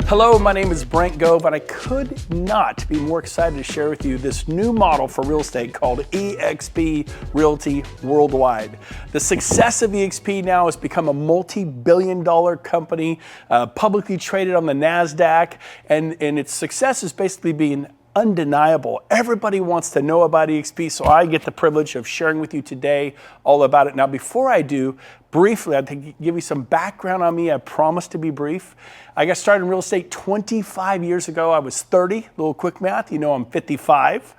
Hello, my name is Brent Gove, and I could not be more excited to share with you this new model for real estate called Exp Realty Worldwide. The success of Exp now has become a multi-billion-dollar company, publicly traded on the NASDAQ, and its success is basically being undeniable. Everybody wants to know about Exp, so I get the privilege of sharing with you today all about it. Now, before I do, briefly, I'd like to give you some background on me. I promise to be brief. I got started in real estate 25 years ago. I was 30, a little quick math, you know I'm 55.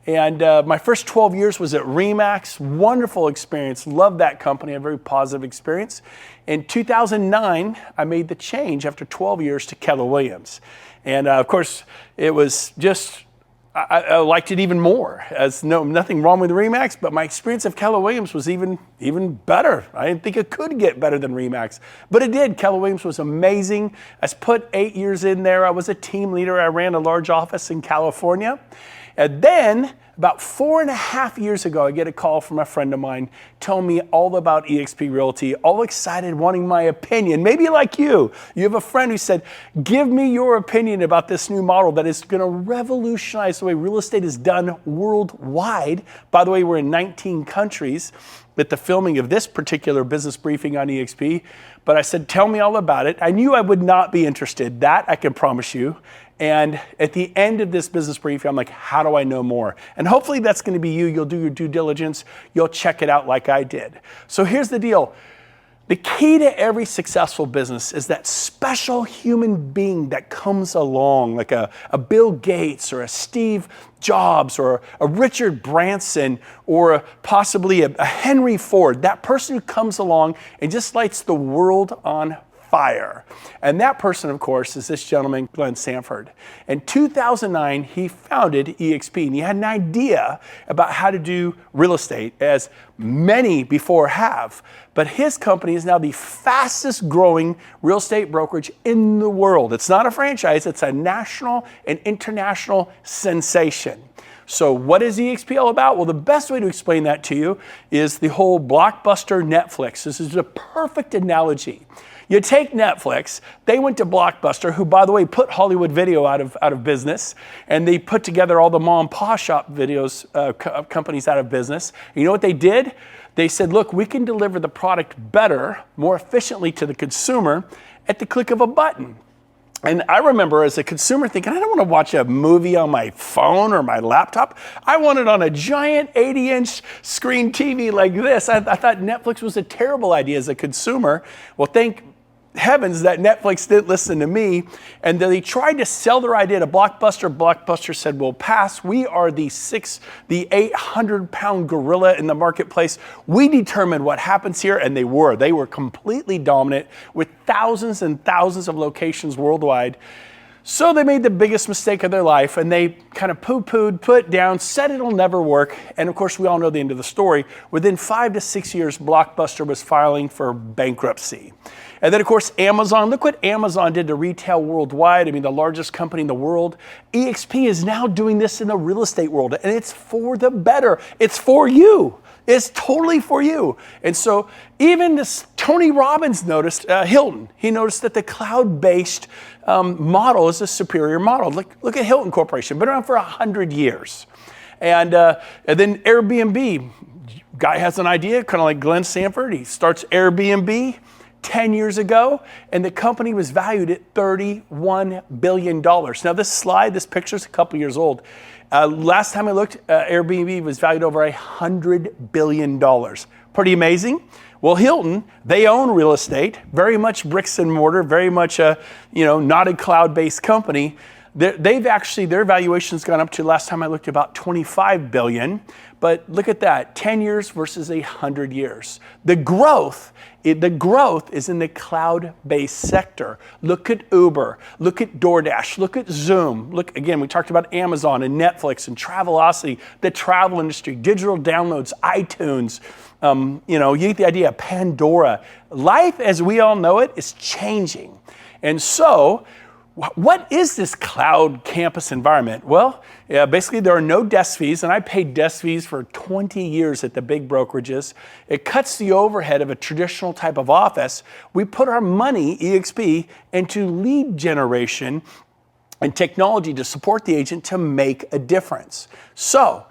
And my first 12 years was at RE/MAX. Wonderful experience, loved that company, a very positive experience. In 2009, I made the change after 12 years to Keller Williams. And of course, it was just, I liked it even more. As nothing wrong with RE/MAX, but my experience of Keller Williams was even better. I didn't think it could get better than RE/MAX, but it did. Keller Williams was amazing. I put 8 years in there. I was a team leader. I ran a large office in California. And then, about 4.5 years ago, I get a call from a friend of mine telling me all about Exp Realty, all excited, wanting my opinion. Maybe like you have a friend who said, give me your opinion about this new model that is going to revolutionize the way real estate is done worldwide. By the way, we're in 19 countries with the filming of this particular business briefing on Exp. But I said, tell me all about it. I knew I would not be interested. That I can promise you. And at the end of this business briefing, I'm like, how do I know more? And hopefully that's going to be you. You'll do your due diligence. You'll check it out like I did. So here's the deal. The key to every successful business is that special human being that comes along, like a Bill Gates or a Steve Jobs or a Richard Branson or possibly a Henry Ford. That person who comes along and just lights the world on fire. And that person, of course, is this gentleman, Glenn Sanford. In 2009, he founded Exp, and he had an idea about how to do real estate, as many before have. But his company is now the fastest growing real estate brokerage in the world. It's not a franchise, it's a national and international sensation. So what is Exp all about? Well, the best way to explain that to you is the whole Blockbuster Netflix. This is a perfect analogy. You take Netflix, they went to Blockbuster, who, by the way, put Hollywood Video out of business, and they put together all the mom and pop shop videos companies out of business. And you know what they did? They said, look, we can deliver the product better, more efficiently to the consumer at the click of a button. And I remember as a consumer thinking, I don't want to watch a movie on my phone or my laptop. I want it on a giant 80-inch screen TV like this. I thought Netflix was a terrible idea as a consumer. Well, thank heavens that Netflix didn't listen to me, and they tried to sell their idea to Blockbuster. Blockbuster said, we'll pass. We are the 800-pound gorilla in the marketplace. We determine what happens here, and they were completely dominant with thousands and thousands of locations worldwide. So they made the biggest mistake of their life, and they kind of poo-pooed, put it down, said it'll never work. And of course, we all know the end of the story. Within 5 to 6 years, Blockbuster was filing for bankruptcy. And then, of course, Amazon. Look what Amazon did to retail worldwide. I mean, the largest company in the world. Exp is now doing this in the real estate world, and it's for the better. It's for you. It's totally for you. And so even this Tony Robbins noticed, Hilton, he noticed that the cloud-based model is a superior model. Look at Hilton Corporation, been around for 100 years. And then Airbnb, guy has an idea, kind of like Glenn Sanford. He starts Airbnb 10 years ago, and the company was valued at $31 billion. Now this picture is a couple years old. Last time I looked, Airbnb was valued over $100 billion. Pretty amazing. Well, Hilton, they own real estate, very much bricks and mortar, very much not a cloud-based company. Their valuation's gone up to, last time I looked, about $25 billion. But look at that, 10 years versus 100 years. The growth is in the cloud-based sector. Look at Uber, look at DoorDash, look at Zoom. Look, again, we talked about Amazon and Netflix and Travelocity, the travel industry, digital downloads, iTunes. You get the idea, Pandora. Life as we all know it is changing. And so What is this cloud campus environment? Well, basically there are no desk fees, and I paid desk fees for 20 years at the big brokerages. It cuts the overhead of a traditional type of office. We put our money, EXP, into lead generation and technology to support the agent to make a difference. So,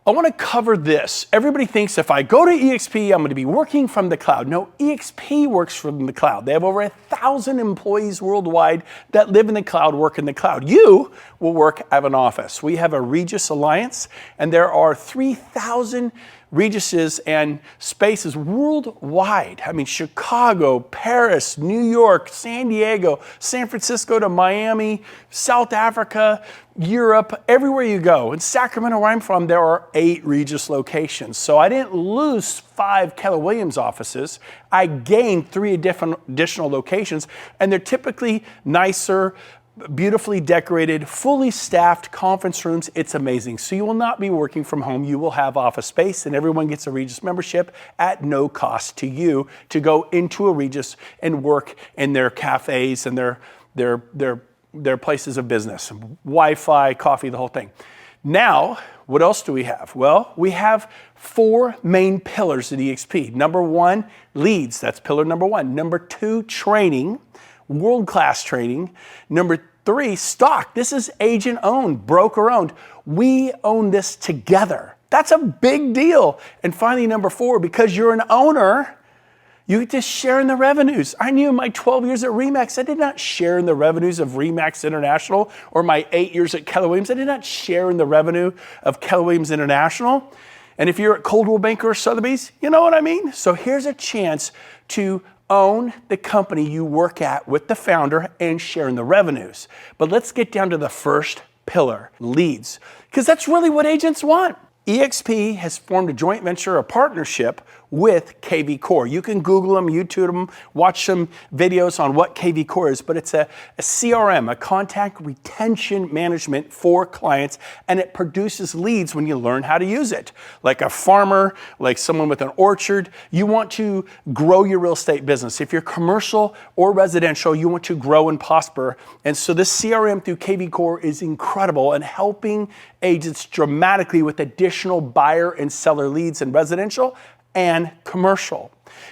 I want to cover this. Everybody thinks if I go to EXP, I'm going to be working from the cloud. No, EXP works from the cloud. They have over 1,000 employees worldwide that live in the cloud, work in the cloud. You will work at an office. We have a Regus Alliance, and there are 3,000 Reguses and spaces worldwide. I mean, Chicago, Paris, New York, San Diego, San Francisco to Miami, South Africa, Europe, everywhere you go. In Sacramento, where I'm from, there are 8 Regus locations. So I didn't lose 5 Keller Williams offices. I gained 3 additional locations, and they're typically nicer, beautifully decorated, fully staffed conference rooms. It's amazing. So you will not be working from home. You will have office space, and everyone gets a Regus membership at no cost to you to go into a Regus and work in their cafes and their places of business, Wi-Fi, coffee, the whole thing. Now, what else do we have? Well, we have 4 main pillars at EXP. Number 1, leads. That's pillar number 1. Number 2, training. World-class training. Number 3, stock. This is agent-owned, broker-owned. We own this together. That's a big deal. And finally, number 4, because you're an owner, you get to share in the revenues. I knew in my 12 years at RE/MAX, I did not share in the revenues of RE/MAX International, or my 8 years at Keller Williams, I did not share in the revenue of Keller Williams International. And if you're at Coldwell Banker or Sotheby's, you know what I mean? So here's a chance to own the company you work at with the founder and share in the revenues. But let's get down to the first pillar, leads, because that's really what agents want. EXP has formed a joint venture, a partnership with KV Core. You can Google them, YouTube them, watch some videos on what KV Core is, but it's a CRM, a contact retention management for clients, and it produces leads when you learn how to use it. Like a farmer, like someone with an orchard, you want to grow your real estate business. If you're commercial or residential, you want to grow and prosper. And so this CRM through KV Core is incredible and helping agents dramatically with additional buyer and seller leads in residential and commercial.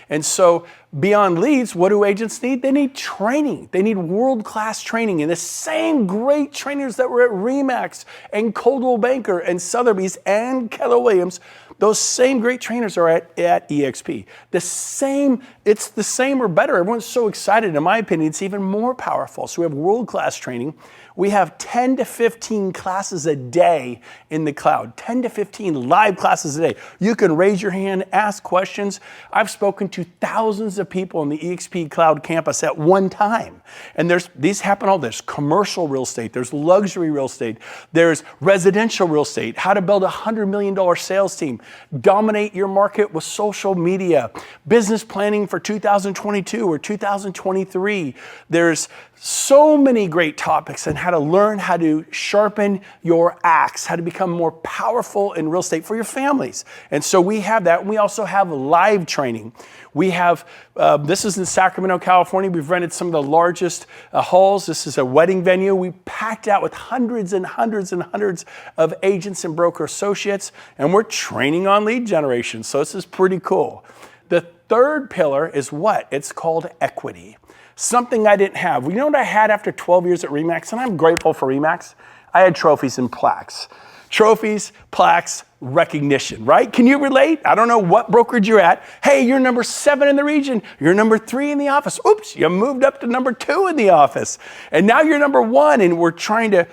And so beyond leads, what do agents need? They need training. They need world-class training. And the same great trainers that were at RE/MAX and Coldwell Banker and Sotheby's and Keller Williams, those same great trainers are at EXP. It's the same or better. Everyone's so excited. In my opinion, it's even more powerful. So we have world-class training. We have 10 to 15 classes a day in the cloud, 10 to 15 live classes a day. You can raise your hand, ask questions. I've spoken to thousands of people in the EXP Cloud campus at one time. And these happen all this. Commercial real estate, there's luxury real estate, there's residential real estate, how to build a $100 million sales team, dominate your market with social media, business planning for 2022 or 2023. There's so many great topics on how to learn how to sharpen your axe, how to become more powerful in real estate for your families. And so we have that. We also have live training. We have, this is in Sacramento, California. We've rented some of the largest halls. This is a wedding venue. We packed out with hundreds and hundreds and hundreds of agents and broker associates, and we're training on lead generation. So this is pretty cool. The third pillar is what? It's called equity. Something I didn't have. You know what I had after 12 years at RE/MAX? And I'm grateful for RE/MAX. I had trophies and plaques. Trophies, plaques, recognition, right? Can you relate? I don't know what brokerage you're at. Hey, you're number 7 in the region. You're number 3 in the office. Oops, you moved up to number 2 in the office. And now you're number 1 and we're trying to,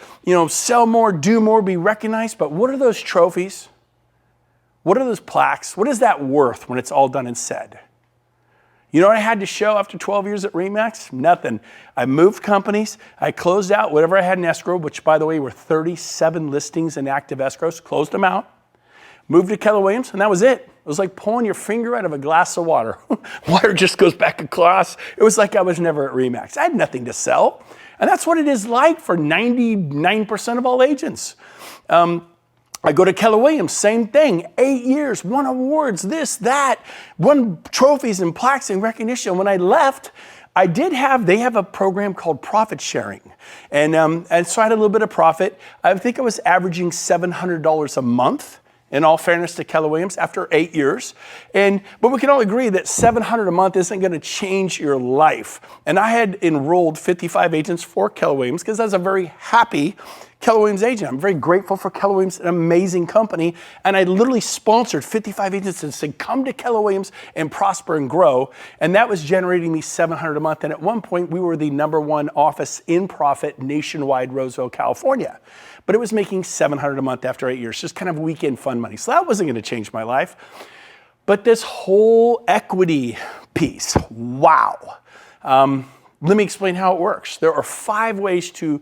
sell more, do more, be recognized. But what are those trophies? What are those plaques? What is that worth when it's all done and said? You know what I had to show after 12 years at RE/MAX? Nothing. I moved companies. I closed out whatever I had in escrow, which, by the way, were 37 listings in active escrows. Closed them out. Moved to Keller Williams, and that was it. It was like pulling your finger out of a glass of water. Water just goes back across. It was like I was never at RE/MAX. I had nothing to sell. And that's what it is like for 99% of all agents. I go to Keller Williams, same thing, 8 years, won awards, this, that, won trophies and plaques and recognition. When I left, They have a program called profit sharing. And so I had a little bit of profit. I think I was averaging $700 a month, in all fairness to Keller Williams, after 8 years. But we can all agree that $700 a month isn't gonna change your life. And I had enrolled 55 agents for Keller Williams because I was a very happy Keller Williams agent. I'm very grateful for Keller Williams, an amazing company. And I literally sponsored 55 agents and said, come to Keller Williams and prosper and grow. And that was generating me $700 a month. And at one point, we were the #1 office in profit nationwide, Roseville, California. But it was making $700 a month after 8 years, just kind of weekend fun money. So that wasn't gonna change my life. But this whole equity piece, wow. Let me explain how it works. There are 5 ways to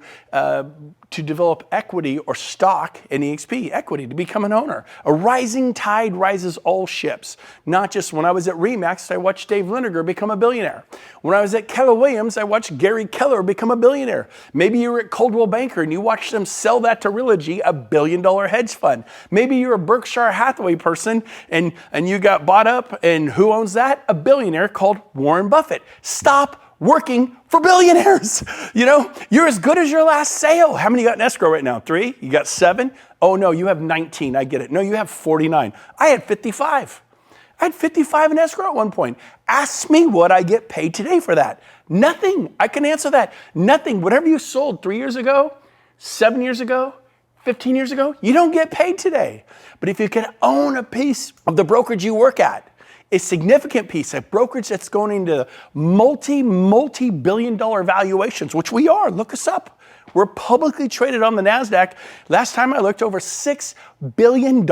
develop equity or stock in EXP, equity, to become an owner. A rising tide rises all ships. Not just when I was at RE/MAX, I watched Dave Liniger become a billionaire. When I was at Keller Williams, I watched Gary Keller become a billionaire. Maybe you were at Coldwell Banker and you watched them sell that to Realogy, a $1 billion hedge fund. Maybe you're a Berkshire Hathaway person and you got bought up, and who owns that? A billionaire called Warren Buffett. Stop working for billionaires. You know, you're as good as your last sale. How many you got in escrow right now? 3? You got 7? Oh no, you have 19. I get it. No, you have 49. I had 55. I had 55 in escrow at one point. Ask me what I get paid today for that. Nothing. I can answer that. Nothing. Whatever you sold 3 years ago, 7 years ago, 15 years ago, you don't get paid today. But if you can own a piece of the brokerage you work at, a significant piece, a brokerage that's going into multi-billion-dollar valuations, which we are. Look us up. We're publicly traded on the NASDAQ. Last time I looked, over $6 billion,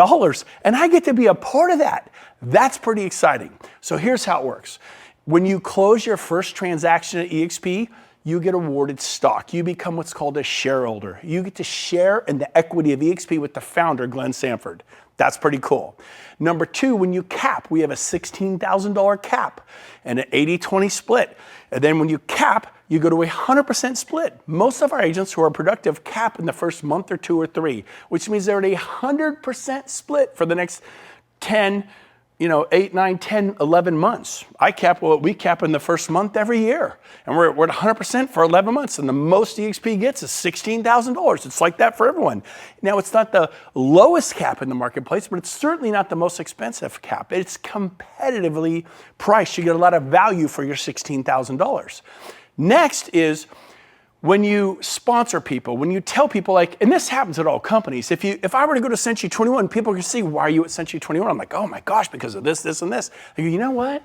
and I get to be a part of that. That's pretty exciting. So here's how it works. When you close your first transaction at EXP, you get awarded stock. You become what's called a shareholder. You get to share in the equity of EXP with the founder, Glenn Sanford. That's pretty cool. Number 2, when you cap, we have a $16,000 cap and an 80-20 split. And then when you cap, you go to a 100% split. Most of our agents who are productive cap in the first month or 2 or 3, which means they're at a 100% split for the next 10, 8, 9, 10, 11 months. We cap in the first month every year. And we're at 100% for 11 months. And the most EXP gets is $16,000. It's like that for everyone. Now, it's not the lowest cap in the marketplace, but it's certainly not the most expensive cap. It's competitively priced. You get a lot of value for your $16,000. Next is when you sponsor people, when you tell people, like, and this happens at all companies. If I were to go to Century 21, people can see, why are you at Century 21? I'm like, oh my gosh, because of this, this, and this. I go, you know what?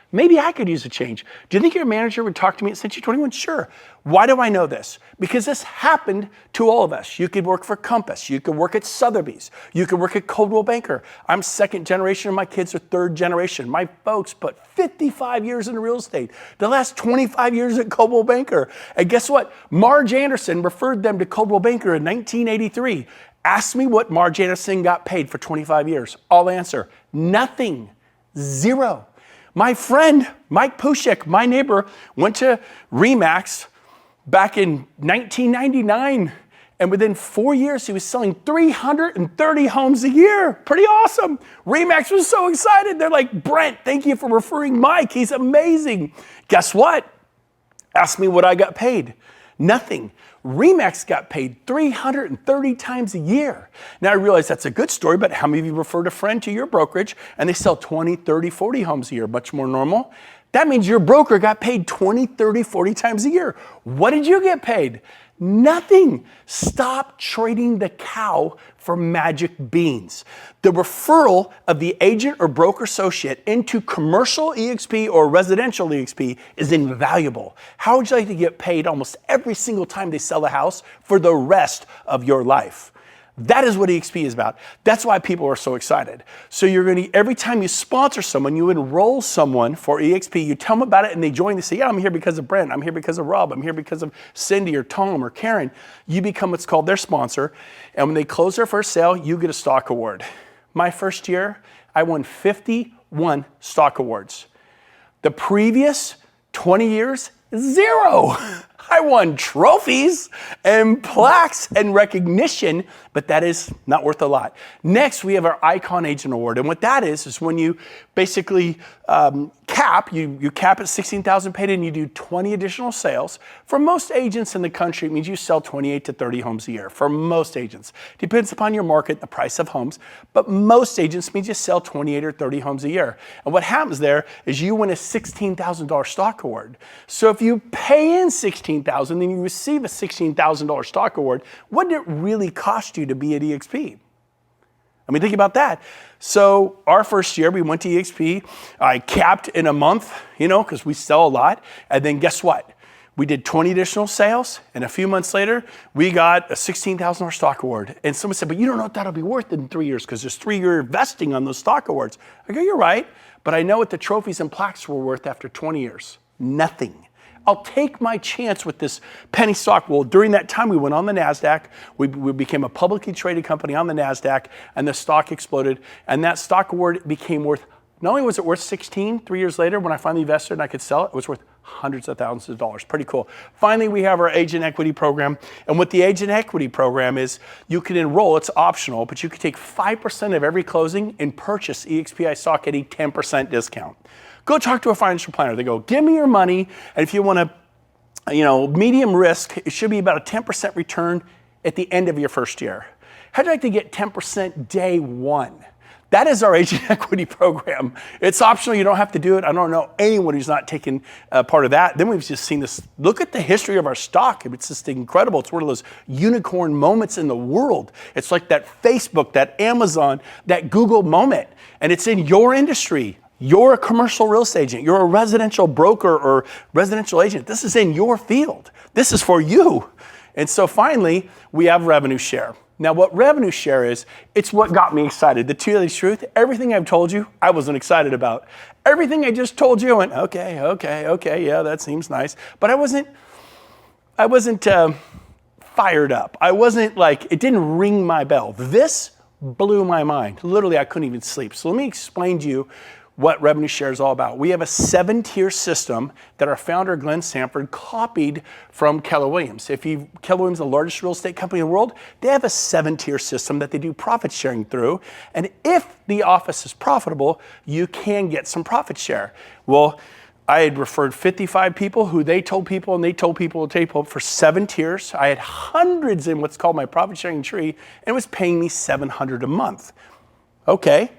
Maybe I could use a change. Do you think your manager would talk to me at Century 21? Sure. Why do I know this? Because this happened to all of us. You could work for Compass. You could work at Sotheby's. You could work at Coldwell Banker. I'm 2nd generation, and my kids are 3rd generation. My folks put 55 years in real estate. The last 25 years at Coldwell Banker. And guess what? Marge Anderson referred them to Coldwell Banker in 1983. Ask me what Marge Anderson got paid for 25 years. I'll answer. Nothing. 0. My friend, Mike Pushek, my neighbor, went to RE/MAX back in 1999. And within 4 years, he was selling 330 homes a year. Pretty awesome. RE/MAX was so excited. They're like, Brent, thank you for referring Mike. He's amazing. Guess what? Ask me what I got paid. Nothing. RE/MAX got paid 330 times a year. Now I realize that's a good story, but how many of you referred a friend to your brokerage and they sell 20, 30, 40 homes a year, much more normal? That means your broker got paid 20, 30, 40 times a year. What did you get paid? Nothing. Stop trading the cow for magic beans. The referral of the agent or broker associate into commercial EXP or residential EXP is invaluable. How would you like to get paid almost every single time they sell a house for the rest of your life? That is what EXP is about. That's why people are so excited. So every time you sponsor someone, you enroll someone for EXP, you tell them about it and they join, they say, yeah, I'm here because of Brent, I'm here because of Rob, I'm here because of Cindy or Tom or Karen. You become what's called their sponsor. And when they close their first sale, you get a stock award. My first year, I won 51 stock awards. The previous 20 years, 0. I won trophies and plaques and recognition, but that is not worth a lot. Next, we have our Icon Agent Award. And what that is when you basically cap, you cap at 16,000 paid and you do 20 additional sales. For most agents in the country, it means you sell 28 to 30 homes a year. For most agents. Depends upon your market, the price of homes, but most agents means you sell 28 or 30 homes a year. And what happens there is you win a $16,000 stock award. So if you pay in $16,000, then you receive a $16,000 stock award. What did it really cost you to be at EXP? I mean, think about that. So our first year, we went to EXP. I capped in a month, because we sell a lot. And then guess what? We did 20 additional sales, and a few months later, we got a $16,000 stock award. And someone said, but you don't know what that'll be worth in 3 years because there's 3-year vesting on those stock awards. I go, you're right, but I know what the trophies and plaques were worth after 20 years. Nothing. I'll take my chance with this penny stock. Well, during that time, we went on the NASDAQ. We became a publicly traded company on the NASDAQ, and the stock exploded. And that stock award became worth, not only was it worth 16 3 years later when I finally invested and I could sell it, it was worth hundreds of thousands of dollars. Pretty cool. Finally, we have our agent equity program. And what the agent equity program is, you can enroll, it's optional, but you can take 5% of every closing and purchase EXPI stock at a 10% discount. Go talk to a financial planner. They go, give me your money. And if you want to, medium risk, it should be about a 10% return at the end of your first year. How'd you like to get 10% day one? That is our agent equity program. It's optional. You don't have to do it. I don't know anyone who's not taken part of that. Then we've just seen this. Look at the history of our stock. It's just incredible. It's one of those unicorn moments in the world. It's like that Facebook, that Amazon, that Google moment. And it's in your industry. You're a commercial real estate agent. You're a residential broker or residential agent. This is in your field. This is for you. And so finally, we have revenue share. Now, what revenue share is, it's what got me excited. The truth, everything I've told you, I wasn't excited about. Everything I just told you, I went, okay, yeah, that seems nice. But I wasn't fired up. I wasn't it didn't ring my bell. This blew my mind. Literally, I couldn't even sleep. So let me explain to you what revenue share is all about. We have a 7-tier system that our founder, Glenn Sanford, copied from Keller Williams. Keller Williams is the largest real estate company in the world. They have a 7-tier system that they do profit sharing through. And if the office is profitable, you can get some profit share. Well, I had referred 55 people who they told people, and they told people for 7 tiers. I had hundreds in what's called my profit sharing tree, and it was paying me $700 a month. Okay,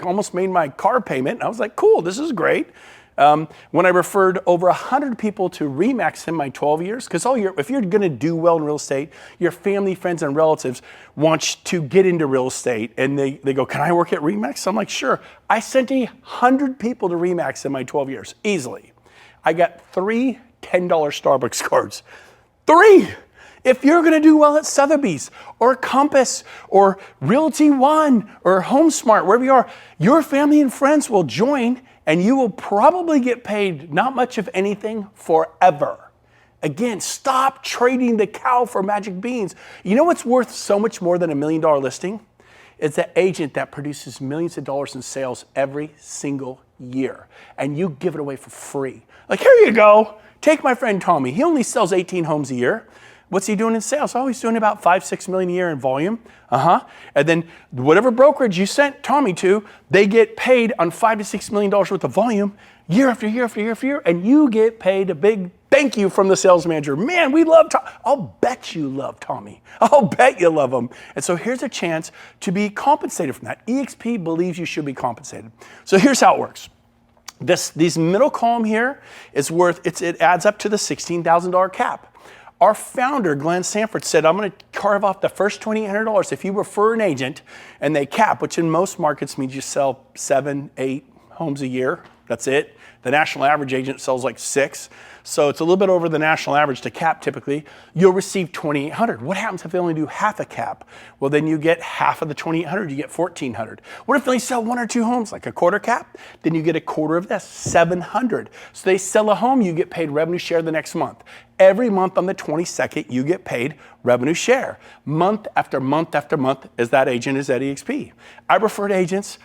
almost made my car payment. I was like, cool, this is great. When I referred over 100 people to RE/MAX in my 12 years, because if you're gonna do well in real estate, your family, friends, and relatives want to get into real estate, and they go, can I work at RE/MAX? I'm like, sure. I sent 100 people to RE/MAX in my 12 years, easily. I got 3 $10 Starbucks cards. 3! If you're going to do well at Sotheby's or Compass or Realty One or HomeSmart, wherever you are, your family and friends will join and you will probably get paid not much of anything forever. Again, stop trading the cow for magic beans. You know what's worth so much more than $1 million listing? It's the agent that produces millions of dollars in sales every single year. And you give it away for free. Like, here you go. Take my friend Tommy. He only sells 18 homes a year. What's he doing in sales? Oh, he's doing about 5-6 million a year in volume. And then whatever brokerage you sent Tommy to, they get paid on $5 to $6 million worth of volume year after year after year after year, and you get paid a big thank you from the sales manager. Man, we love Tommy. I'll bet you love Tommy. I'll bet you love him. And so here's a chance to be compensated from that. EXP believes you should be compensated. So here's how it works. These middle column here is it adds up to the $16,000 cap. Our founder, Glenn Sanford, said, I'm going to carve off the first $2,800 if you refer an agent and they cap, which in most markets means you sell 7, 8 homes a year. That's it. The national average agent sells like 6. So it's a little bit over the national average to cap typically. You'll receive $2,800. What happens if they only do half a cap? Well, then you get half of the $2,800, you get $1,400. What if they only sell 1 or 2 homes, like a quarter cap? Then you get a quarter of this, $700. So they sell a home, you get paid revenue share the next month. Every month on the 22nd, you get paid revenue share. Month after month after month as that agent is at EXP. I referred agents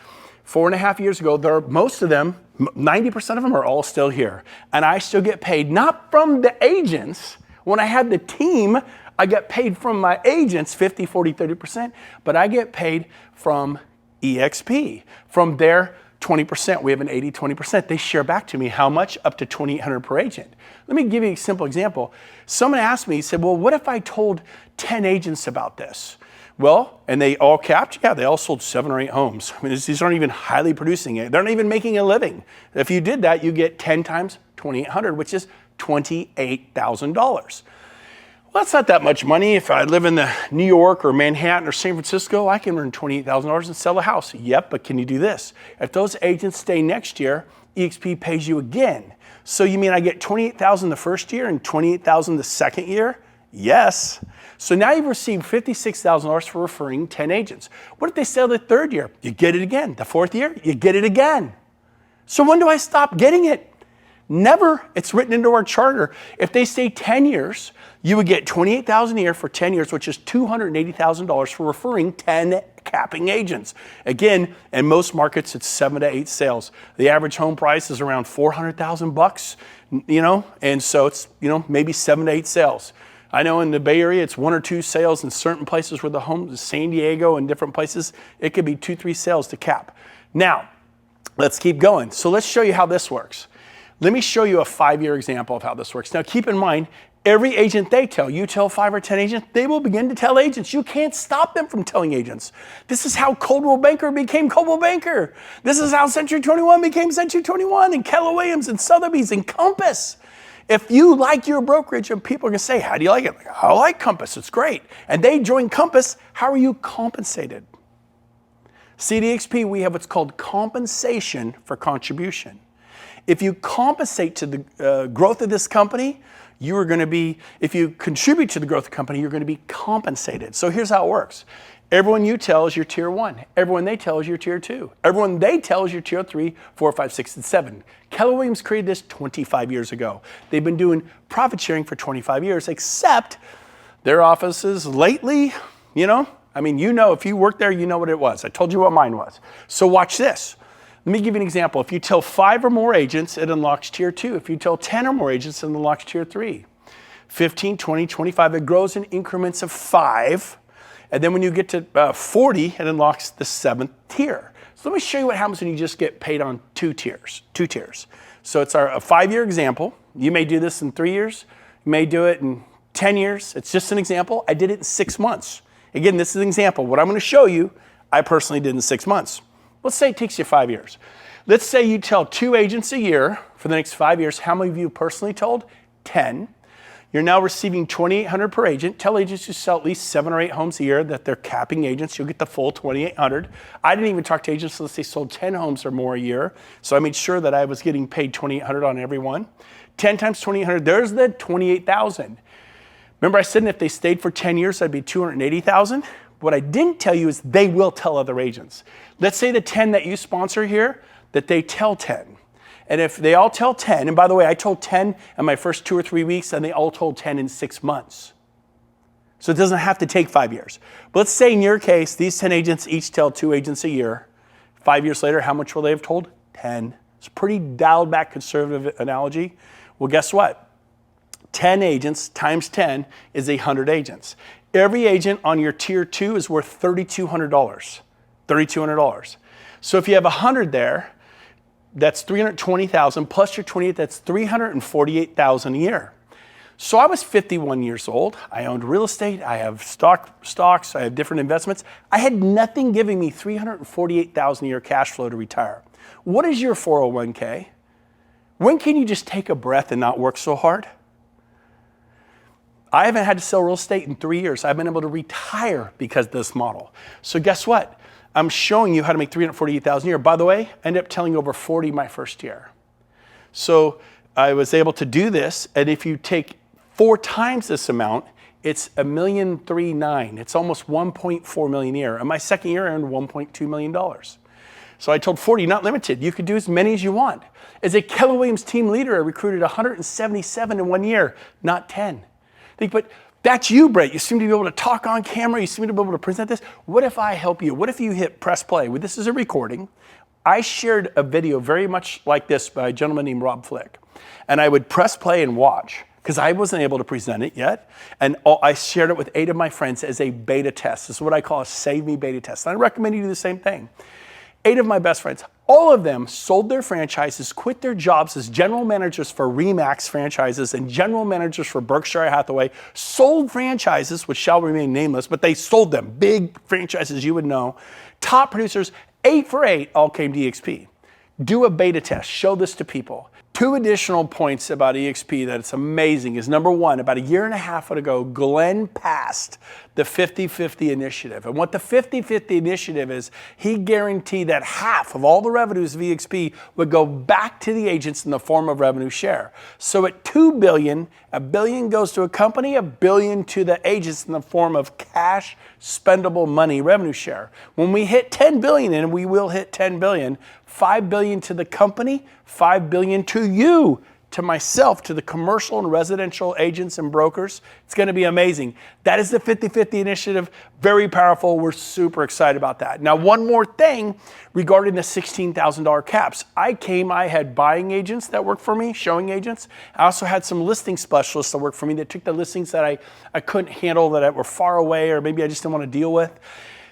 4.5 years ago, most of them, 90% of them are all still here. And I still get paid, not from the agents. When I had the team, I get paid from my agents, 50, 40, 30%, but I get paid from EXP, from their 20%. We have an 80, 20%. They share back to me how much? Up to $2,800 per agent. Let me give you a simple example. Someone asked me, he said, well, what if I told 10 agents about this? Well, and they all capped? Yeah, they all sold 7 or 8 homes. I mean, these aren't even highly producing. They're not even making a living. If you did that, you get 10 times 2,800, which is $28,000. Well, that's not that much money. If I live in the New York or Manhattan or San Francisco, I can earn $28,000 and sell a house. Yep, but can you do this? If those agents stay next year, EXP pays you again. So you mean I get $28,000 the first year and $28,000 the second year? Yes. So now you've received $56,000 for referring 10 agents. What if they sell the third year? You get it again. The fourth year, you get it again. So when do I stop getting it? Never. It's written into our charter. If they stay 10 years, you would get $28,000 a year for 10 years, which is $280,000 for referring 10 capping agents. Again, in most markets, it's 7 to 8 sales. The average home price is around $400,000, and so it's, maybe 7 to 8 sales. I know in the Bay Area, it's 1 or 2 sales in certain places where the homes, San Diego and different places, it could be 2, 3 sales to cap. Now, let's keep going. So let's show you how this works. Let me show you a 5-year example of how this works. Now, keep in mind, every agent you tell 5 or 10 agents, they will begin to tell agents. You can't stop them from telling agents. This is how Coldwell Banker became Coldwell Banker. This is how Century 21 became Century 21 and Keller Williams and Sotheby's and Compass. If you like your brokerage and people are going to say, how do you like it? I like Compass, it's great. And they join Compass, how are you compensated? See, at EXP, we have what's called compensation for contribution. If you compensate to the growth of this company, you are going to be, if you contribute to the growth of the company, you're going to be compensated. So here's how it works. Everyone you tell is your tier 1. Everyone they tell is your tier 2. Everyone they tell is your tier 3, 4, 5, 6, and 7. Keller Williams created this 25 years ago. They've been doing profit sharing for 25 years, except their offices lately, if you work there, you know what it was. I told you what mine was. So watch this. Let me give you an example. If you tell 5 or more agents, it unlocks tier 2. If you tell 10 or more agents, it unlocks tier 3. 15, 20, 25, it grows in increments of 5. And then when you get to 40, it unlocks the 7th tier. So let me show you what happens when you just get paid on 2 tiers. So it's a 5-year example. You may do this in 3 years. You may do it in 10 years. It's just an example. I did it in 6 months. Again, this is an example. What I'm going to show you, I personally did in 6 months. Let's say it takes you 5 years. Let's say you tell 2 agents a year for the next 5 years. How many of you personally told? 10. You're now receiving $2,800 per agent. Tell agents to sell at least 7 or 8 homes a year that they're capping agents. You'll get the full $2,800. I didn't even talk to agents unless they sold 10 homes or more a year. So I made sure that I was getting paid $2,800 on every one. 10 times $2,800, there's the $28,000. Remember I said if they stayed for 10 years, that'd be $280,000? What I didn't tell you is they will tell other agents. Let's say the 10 that you sponsor here, that they tell 10. And if they all tell 10, and by the way, I told 10 in my first 2 or 3 weeks, and they all told 10 in 6 months. So it doesn't have to take 5 years. But let's say in your case, these 10 agents each tell 2 agents a year. 5 years later, how much will they have told? 10. It's a pretty dialed back conservative analogy. Well, guess what? 10 agents times 10 is 100 agents. Every agent on your tier 2 is worth $3,200. $3,200. So if you have 100 there, that's $320,000 plus your 28, that's $348,000 a year. So I was 51 years old. I owned real estate. I have stocks. I have different investments. I had nothing giving me $348,000 a year cash flow to retire. What is your 401k? When can you just take a breath and not work so hard? I haven't had to sell real estate in 3 years. I've been able to retire because of this model. So guess what? I'm showing you how to make $348,000 a year. By the way, I ended up telling over 40 my first year. So I was able to do this, and if you take 4 times this amount, it's $1.39 million. It's almost $1.4 million a year. And my second year, I earned $1.2 million. So I told 40, not limited. You could do as many as you want. As a Keller Williams team leader, I recruited 177 in 1 year, not 10. But that's you, Brett. You seem to be able to talk on camera. You seem to be able to present this. What if I help you? What if you hit press play? Well, this is a recording. I shared a video very much like this by a gentleman named Rob Flick. And I would press play and watch because I wasn't able to present it yet. And I shared it with 8 of my friends as a beta test. This is what I call a Save Me beta test. And I recommend you do the same thing. 8 of my best friends, all of them sold their franchises, quit their jobs as general managers for Remax franchises and general managers for Berkshire Hathaway, sold franchises, which shall remain nameless, but they sold them, big franchises you would know. Top producers, 8 for 8, all came to EXP. Do a beta test, show this to people. 2 additional points about EXP that it's amazing is number 1, about a year and a half ago, Glenn passed the 50-50 initiative. And what the 50-50 initiative is, he guaranteed that half of all the revenues of EXP would go back to the agents in the form of revenue share. So at $2 billion, $1 billion goes to a company, $1 billion to the agents in the form of cash, spendable money revenue share. When we hit 10 billion, and we will hit 10 billion, 5 billion to the company, 5 billion to you, to myself, to the commercial and residential agents and brokers. It's going to be amazing. That is the 50-50 initiative. Very powerful. We're super excited about that. Now, one more thing regarding the $16,000 caps. I had buying agents that worked for me, showing agents. I also had some listing specialists that worked for me that took the listings that I couldn't handle, that were far away, or maybe I just didn't want to deal with.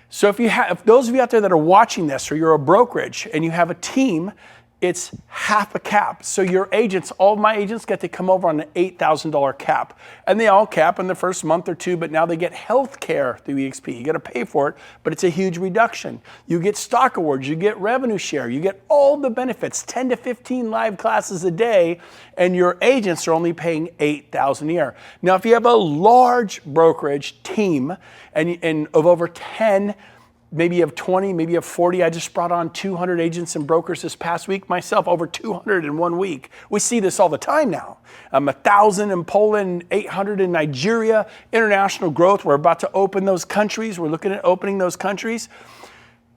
So if those of you out there that are watching this, or you're a brokerage and you have a team, it's half a cap. So your agents, all of my agents get to come over on an $8,000 cap. And they all cap in the first month or 2, but now they get health care through EXP. You got to pay for it, but it's a huge reduction. You get stock awards, you get revenue share, you get all the benefits, 10 to 15 live classes a day, and your agents are only paying $8,000 a year. Now, if you have a large brokerage team and of over 10, maybe you have 20, maybe you have 40. I just brought on 200 agents and brokers this past week myself, over 200 in 1 week. We see this all the time now. 1,000 in Poland, 800 in Nigeria, international growth. We're about to open those countries. We're looking at opening those countries.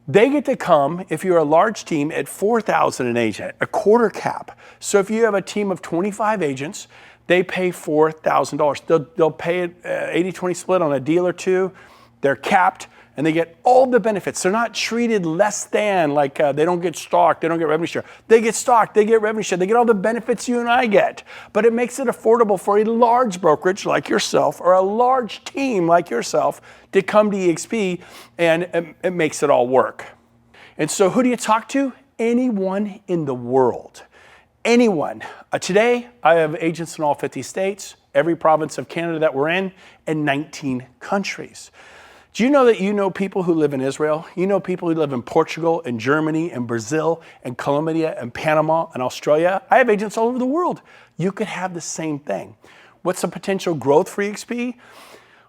They get to come, if you're a large team, at $4,000 an agent, a quarter cap. So if you have a team of 25 agents, they pay $4,000. They'll pay it 80-20 split on a deal or 2. They're capped. And they get all the benefits. They're not treated less than, like they don't get stock, they don't get revenue share. They get stock, they get revenue share, they get all the benefits you and I get. But it makes it affordable for a large brokerage like yourself or a large team like yourself to come to EXP, and it makes it all work. And so who do you talk to? Anyone in the world. Anyone. Today, I have agents in all 50 states, every province of Canada that we're in, and 19 countries. Do you know that you know people who live in Israel? You know people who live in Portugal and Germany and Brazil and Colombia and Panama and Australia? I have agents all over the world. You could have the same thing. What's the potential growth for EXP?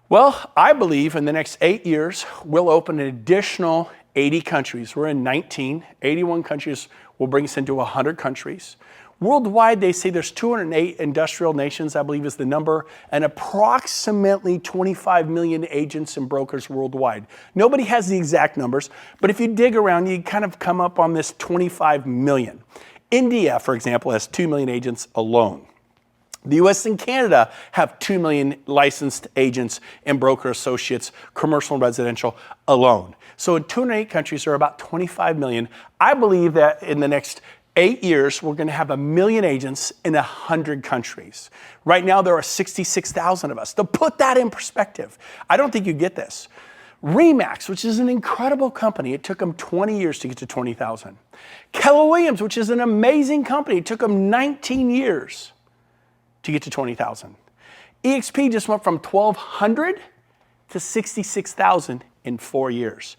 Well, I believe in the next 8 years, we'll open an additional 80 countries. We're in 19, 81 countries will bring us into 100 countries. Worldwide, they say there's 208 industrial nations, I believe is the number, and approximately 25 million agents and brokers worldwide. Nobody has the exact numbers, but if you dig around, you kind of come up on this 25 million. India, for example, has 2 million agents alone. The US and Canada have 2 million licensed agents and broker associates, commercial and residential alone. So in 208 countries, there are about 25 million. I believe that in the next 8 years, we're going to have 1 million agents in 100 countries. Right now, there are 66,000 of us. To put that in perspective, I don't think you get this. Remax, which is an incredible company, it took them 20 years to get to 20,000. Keller Williams, which is an amazing company, it took them 19 years to get to 20,000. EXP just went from 1,200 to 66,000 in 4 years.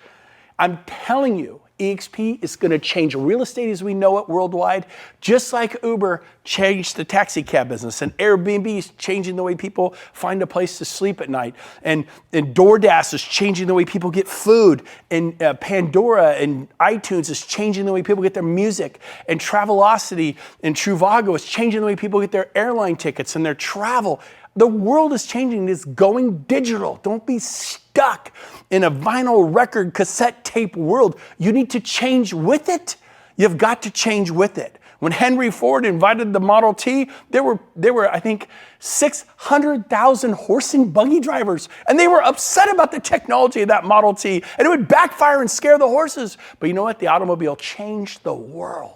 I'm telling you, EXP is going to change real estate as we know it worldwide, just like Uber changed the taxi cab business, and Airbnb is changing the way people find a place to sleep at night, and DoorDash is changing the way people get food, and Pandora and iTunes is changing the way people get their music, and Travelocity and Trivago is changing the way people get their airline tickets and their travel. The world is changing. It's going digital. Don't be stuck in a vinyl record cassette tape world. You need to change with it. You've got to change with it. When Henry Ford invited the Model T, there were I think, 600,000 horse and buggy drivers, and they were upset about the technology of that Model T, and it would backfire and scare the horses. But you know what? The automobile changed the world.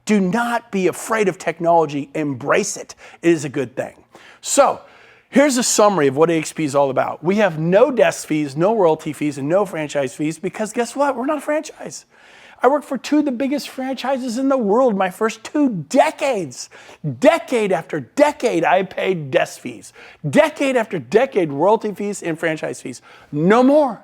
Do not be afraid of technology. Embrace it. It is a good thing. So, here's a summary of what EXP is all about. We have no desk fees, no royalty fees, and no franchise fees because guess what? We're not a franchise. I worked for 2 of the biggest franchises in the world my first 2 decades. Decade after decade, I paid desk fees. Decade after decade, royalty fees and franchise fees. No more.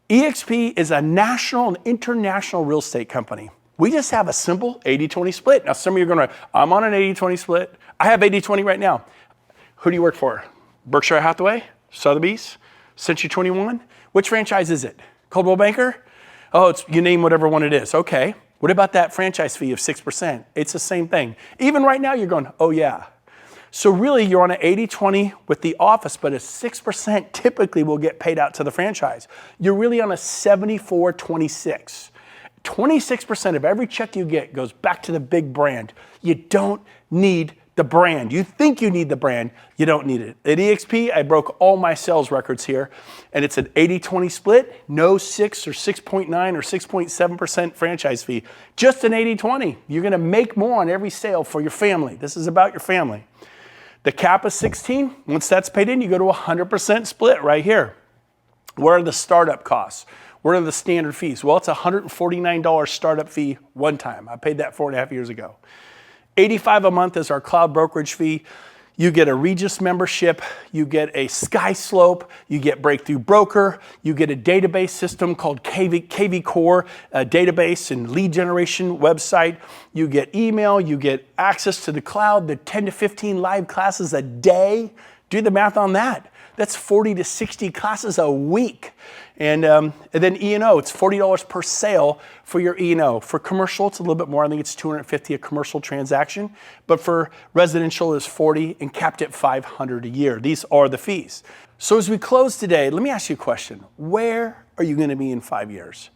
EXP is a national and international real estate company. We just have a simple 80-20 split. Now, some of you are going to, I'm on an 80-20 split. I have 80-20 right now. Who do you work for? Berkshire Hathaway, Sotheby's, Century 21? Which franchise is it? Coldwell Banker? Oh, you name whatever one it is. Okay. What about that franchise fee of 6%? It's the same thing. Even right now, you're going, oh yeah. So really, you're on an 80-20 with the office, but a 6% typically will get paid out to the franchise. You're really on a 74-26. 26% of every check you get goes back to the big brand. You don't need the brand. You think you need the brand, you don't need it. At EXP, I broke all my sales records here, and it's an 80-20 split, no 6 or 6.9 or 6.7% franchise fee, just an 80-20. You're gonna make more on every sale for your family. This is about your family. The cap is 16. Once that's paid in, you go to 100% split right here. What are the startup costs? What are the standard fees? Well, it's a $149 startup fee one time. I paid that 4.5 years ago. $85 a month is our cloud brokerage fee. You get a Regis membership, you get a SkySlope, you get Breakthrough Broker, you get a database system called KV Core, a database and lead generation website. You get email, you get access to the cloud, the 10 to 15 live classes a day. Do the math on that. That's 40 to 60 classes a week. And then E&O, it's $40 per sale for your E&O. For commercial, it's a little bit more. I think it's $250 a commercial transaction. But for residential, it's $40 and capped at $500 a year. These are the fees. So as we close today, let me ask you a question. Where are you going to be in 5 years?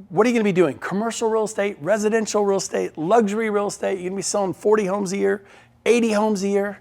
What are you going to be doing? Commercial real estate, residential real estate, luxury real estate? You're going to be selling 40 homes a year, 80 homes a year?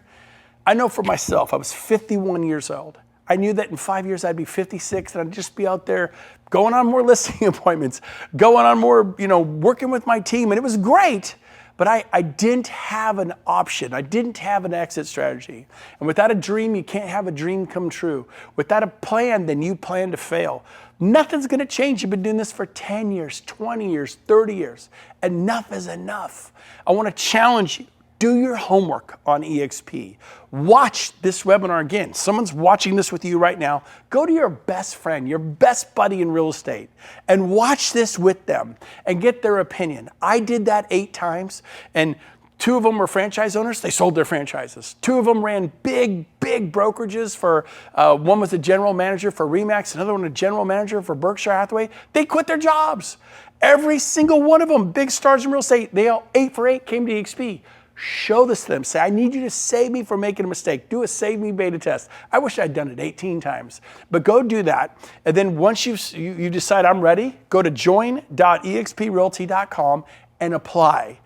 I know for myself, I was 51 years old. I knew that in 5 years I'd be 56 and I'd just be out there going on more listing appointments, going on more, working with my team. And it was great, but I didn't have an option. I didn't have an exit strategy. And without a dream, you can't have a dream come true. Without a plan, then you plan to fail. Nothing's gonna change. You've been doing this for 10 years, 20 years, 30 years. Enough is enough. I wanna challenge you. Do your homework on EXP. Watch this webinar again. Someone's watching this with you right now. Go to your best friend, your best buddy in real estate, and watch this with them and get their opinion. I did that 8 times, and 2 of them were franchise owners. They sold their franchises. 2 of them ran big brokerages for, one was a general manager for RE/MAX, another one a general manager for Berkshire Hathaway. They quit their jobs. Every single one of them, big stars in real estate, they all 8 for 8 came to EXP. Show this to them. Say, I need you to save me from making a mistake. Do a save me beta test. I wish I'd done it 18 times. But go do that. And then once you decide I'm ready, go to join.exprealty.com and apply.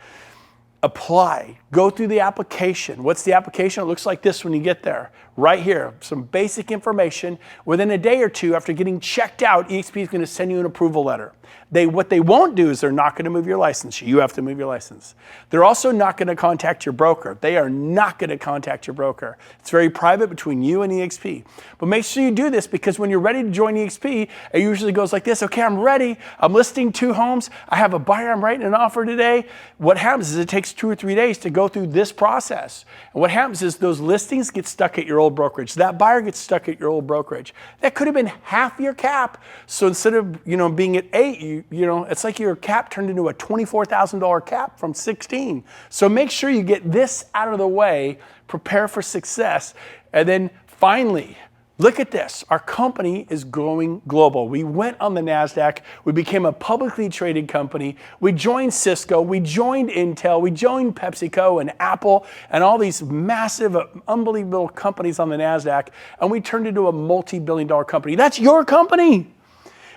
Apply. Go through the application. What's the application? It looks like this when you get there. Right here, some basic information. Within a day or 2 after getting checked out, EXP is going to send you an approval letter. What they won't do is they're not going to move your license. You have to move your license. They're also not going to contact your broker. They are not going to contact your broker. It's very private between you and EXP. But make sure you do this because when you're ready to join EXP, it usually goes like this. Okay, I'm ready. I'm listing 2 homes. I have a buyer. I'm writing an offer today. What happens is it takes 2 or 3 days to go through this process. And what happens is those listings get stuck at your old brokerage. That buyer gets stuck at your old brokerage. That could have been half your cap. So instead of being at 8, it's like your cap turned into a $24,000 cap from 16. So make sure you get this out of the way, prepare for success, and then finally, look at this. Our company is going global. We went on the NASDAQ. We became a publicly traded company. We joined Cisco. We joined Intel. We joined PepsiCo and Apple and all these massive, unbelievable companies on the NASDAQ. And we turned into a multi-billion-dollar company. That's your company.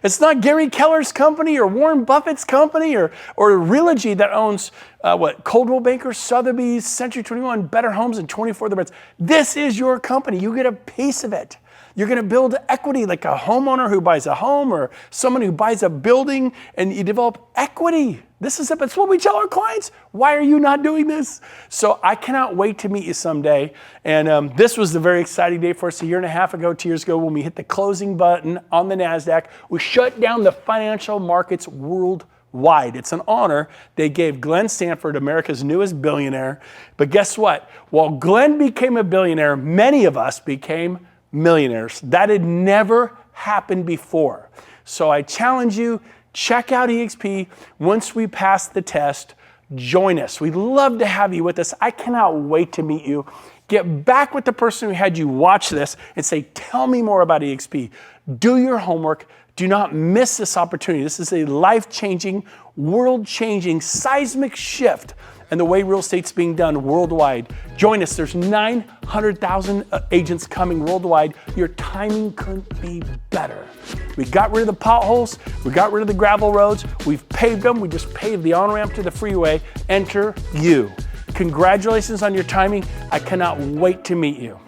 It's not Gary Keller's company or Warren Buffett's company or Realogy that owns Coldwell Banker, Sotheby's, Century 21, Better Homes, and 24 other brands. This is your company. You get a piece of it. You're going to build equity like a homeowner who buys a home or someone who buys a building, and you develop equity. This is it. That's what we tell our clients. Why are you not doing this? So I cannot wait to meet you someday. And this was a very exciting day for us a year and a half ago, 2 years ago, when we hit the closing button on the NASDAQ. We shut down the financial markets worldwide. It's an honor. They gave Glenn Sanford, America's newest billionaire. But guess what? While Glenn became a billionaire, many of us became millionaires. That had never happened before. So I challenge you, check out EXP. Once we pass the test, join us. We'd love to have you with us. I cannot wait to meet you. Get back with the person who had you watch this and say, tell me more about EXP. Do your homework. Do not miss this opportunity. This is a life-changing, world-changing, seismic shift in the way real estate's being done worldwide. Join us. There's 900,000 agents coming worldwide. Your timing couldn't be better. We got rid of the potholes. We got rid of the gravel roads. We've paved them. We just paved the on-ramp to the freeway. Enter you. Congratulations on your timing. I cannot wait to meet you.